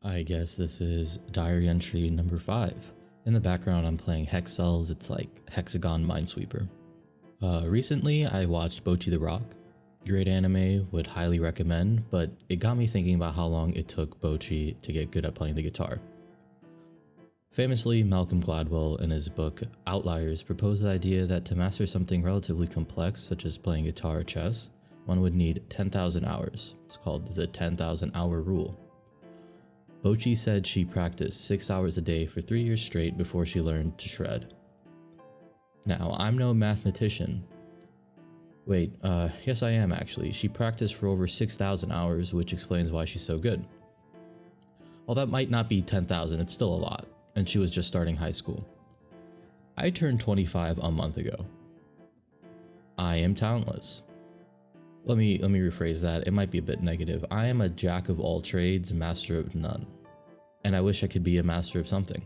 I guess this is diary entry number 5. In the background I'm playing Hex Cells, it's like Hexagon Minesweeper. Recently I watched Bocchi the Rock. Great anime, would highly recommend, but it got me thinking about how long it took Bocchi to get good at playing the guitar. Famously, Malcolm Gladwell in his book Outliers proposed the idea that to master something relatively complex such as playing guitar or chess, one would need 10,000 hours. It's called the 10,000 hour rule. Bocchi said she practiced 6 hours a day for 3 years straight before she learned to shred. Now, I'm no mathematician. Wait, yes I am actually. She practiced for over 6,000 hours, which explains why she's so good. While that might not be 10,000, it's still a lot, and she was just starting high school. I turned 25 a month ago. I am talentless. Let me rephrase that, it might be a bit negative. I am a jack of all trades, master of none. And I wish I could be a master of something.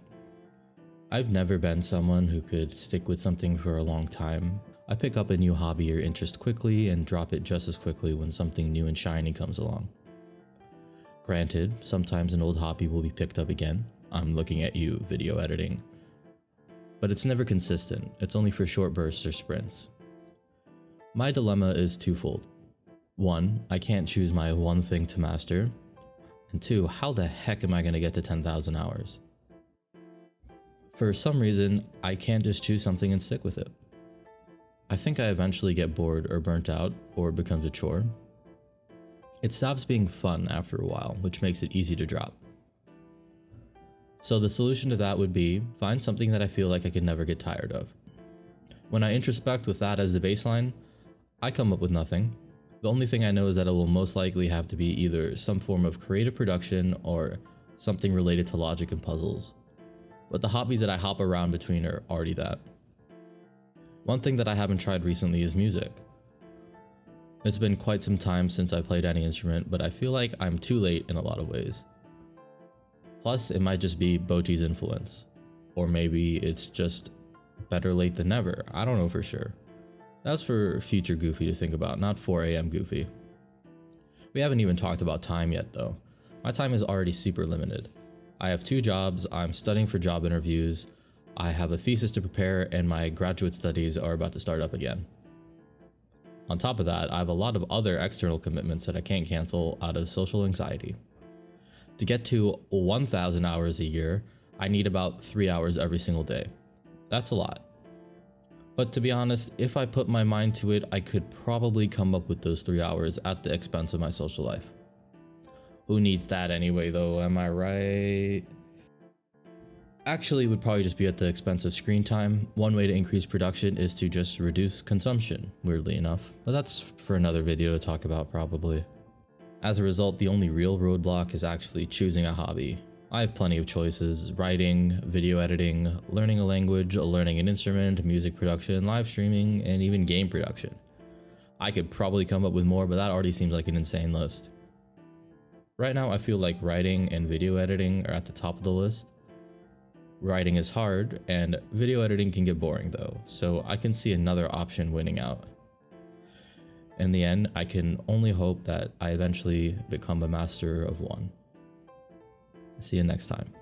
I've never been someone who could stick with something for a long time. I pick up a new hobby or interest quickly and drop it just as quickly when something new and shiny comes along. Granted, sometimes an old hobby will be picked up again. I'm looking at you, video editing. But it's never consistent, it's only for short bursts or sprints. My dilemma is twofold. 1, I can't choose my one thing to master. And 2, how the heck am I going to get to 10,000 hours? For some reason, I can't just choose something and stick with it. I think I eventually get bored or burnt out, or it becomes a chore. It stops being fun after a while, which makes it easy to drop. So the solution to that would be, find something that I feel like I could never get tired of. When I introspect with that as the baseline, I come up with nothing. The only thing I know is that it will most likely have to be either some form of creative production or something related to logic and puzzles. But the hobbies that I hop around between are already that. One thing that I haven't tried recently is music. It's been quite some time since I played any instrument, but I feel like I'm too late in a lot of ways. Plus, it might just be Bocchi's influence. Or maybe it's just better late than never, I don't know for sure. That's for future Goofy to think about, not 4 AM Goofy. We haven't even talked about time yet though. My time is already super limited. I have 2 jobs, I'm studying for job interviews, I have a thesis to prepare, and my graduate studies are about to start up again. On top of that, I have a lot of other external commitments that I can't cancel out of social anxiety. To get to 1,000 hours a year, I need about 3 hours every single day. That's a lot. But to be honest, if I put my mind to it, I could probably come up with those 3 hours at the expense of my social life. Who needs that anyway though, am I right? Actually, it would probably just be at the expense of screen time. One way to increase production is to just reduce consumption, weirdly enough. But that's for another video to talk about probably. As a result, the only real roadblock is actually choosing a hobby. I have plenty of choices: writing, video editing, learning a language, learning an instrument, music production, live streaming, and even game production. I could probably come up with more, but that already seems like an insane list. Right now, I feel like writing and video editing are at the top of the list. Writing is hard, and video editing can get boring though, so I can see another option winning out. In the end, I can only hope that I eventually become a master of one. See you next time.